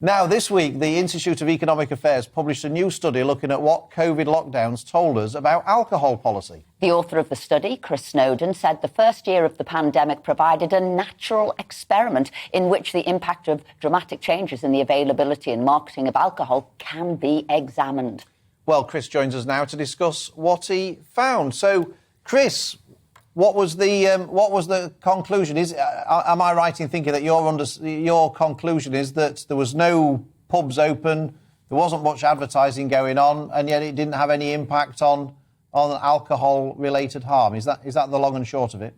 Now, this week, the Institute of Economic Affairs published a new study looking at what COVID lockdowns told us about alcohol policy. The author of the study, Chris Snowdon, said the first year of the pandemic provided a natural experiment in which the impact of dramatic changes in the availability and marketing of alcohol can be examined. Well, Chris joins us now to discuss what he found. So, Chris, what was the conclusion? Am I right in thinking that your conclusion is that there was no pubs open, there wasn't much advertising going on, and yet it didn't have any impact on alcohol-related harm? Is that the long and short of it?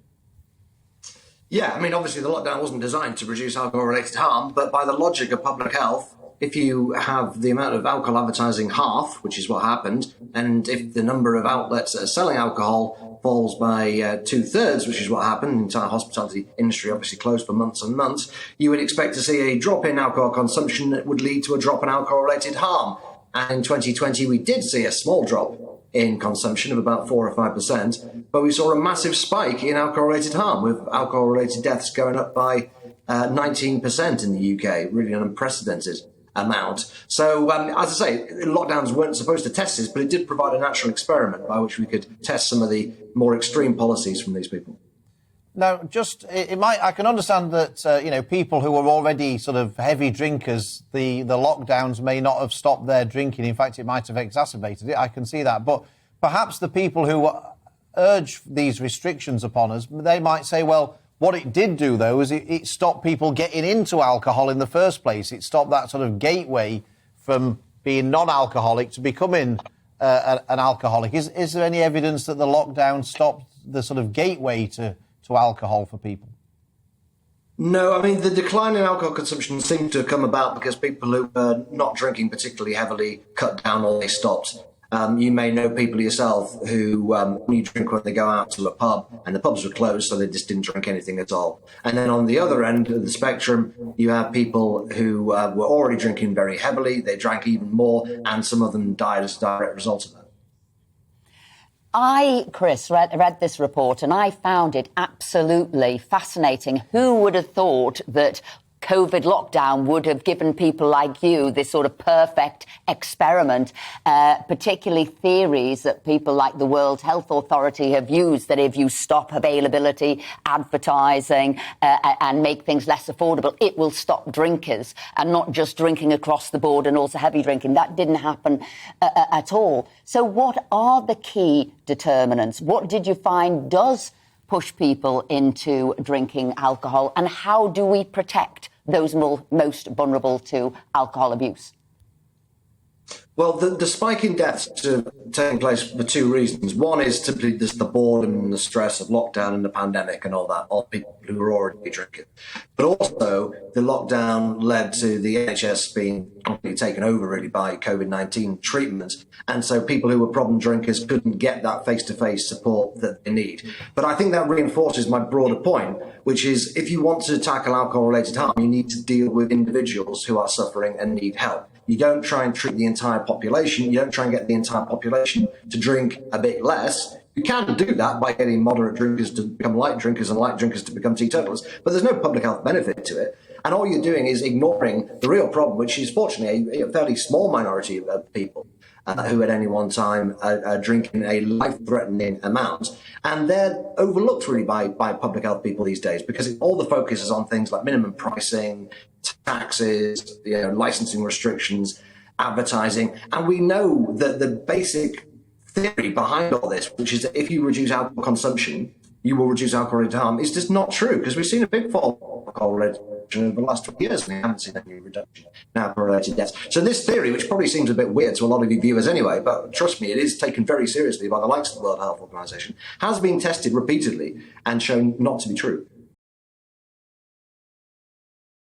Yeah, I mean, obviously the lockdown wasn't designed to reduce alcohol-related harm, but by the logic of public health, if you have the amount of alcohol advertising half, which is what happened, and if the number of outlets that are selling alcohol falls by 2/3, which is what happened, the entire hospitality industry obviously closed for months and months, you would expect to see a drop in alcohol consumption that would lead to a drop in alcohol-related harm. And in 2020, we did see a small drop in consumption of about 4 or 5%, but we saw a massive spike in alcohol-related harm, with alcohol-related deaths going up by 19% in the UK, really an unprecedented amount. So, as I say, lockdowns weren't supposed to test this, but it did provide a natural experiment by which we could test some of the more extreme policies from these people. Now, I can understand that, people who are already sort of heavy drinkers, the lockdowns may not have stopped their drinking. In fact, it might have exacerbated it. I can see that. But perhaps the people who urge these restrictions upon us, they might say, well, what it did do, though, is it stopped people getting into alcohol in the first place. It stopped that sort of gateway from being non-alcoholic to becoming an alcoholic. Is there any evidence that the lockdown stopped the sort of gateway to alcohol for people? No, I mean, the decline in alcohol consumption seemed to have come about because people who were not drinking particularly heavily cut down or they stopped. You may know people yourself who only drink when they go out to a pub, and the pubs were closed, so they just didn't drink anything at all. And then on the other end of the spectrum, you have people who were already drinking very heavily, they drank even more, and some of them died as a direct result of that. Chris, read this report and I found it absolutely fascinating. Who would have thought that COVID lockdown would have given people like you this sort of perfect experiment, particularly theories that people like the World Health Authority have used, that if you stop availability, advertising and make things less affordable, it will stop drinkers, and not just drinking across the board and also heavy drinking. That didn't happen at all. So what are the key determinants? What did you find does push people into drinking alcohol, and how do we protect those most vulnerable to alcohol abuse? Well, the spike in deaths taking place for two reasons. One is simply just the boredom and the stress of lockdown and the pandemic and all that, all people who were already drinking. But also, the lockdown led to the NHS being completely taken over, really, by COVID-19 treatments. And so people who were problem drinkers couldn't get that face-to-face support that they need. But I think that reinforces my broader point, which is if you want to tackle alcohol-related harm, you need to deal with individuals who are suffering and need help. You don't try and treat the entire population. You don't try and get the entire population to drink a bit less. You can do that by getting moderate drinkers to become light drinkers and light drinkers to become teetotalers, but there's no public health benefit to it. And all you're doing is ignoring the real problem, which is fortunately a fairly small minority of people who at any one time are drinking a life-threatening amount. And they're overlooked really by public health people these days because all the focus is on things like minimum pricing, taxes, licensing restrictions, advertising. And we know that the basic theory behind all this, which is that if you reduce alcohol consumption, you will reduce alcohol-related harm, is just not true, because we've seen a big fall in alcohol-related over the last 20 years, and we haven't seen any reduction in alcohol-related deaths. So this theory, which probably seems a bit weird to a lot of you viewers anyway, but trust me, it is taken very seriously by the likes of the World Health Organization, has been tested repeatedly and shown not to be true.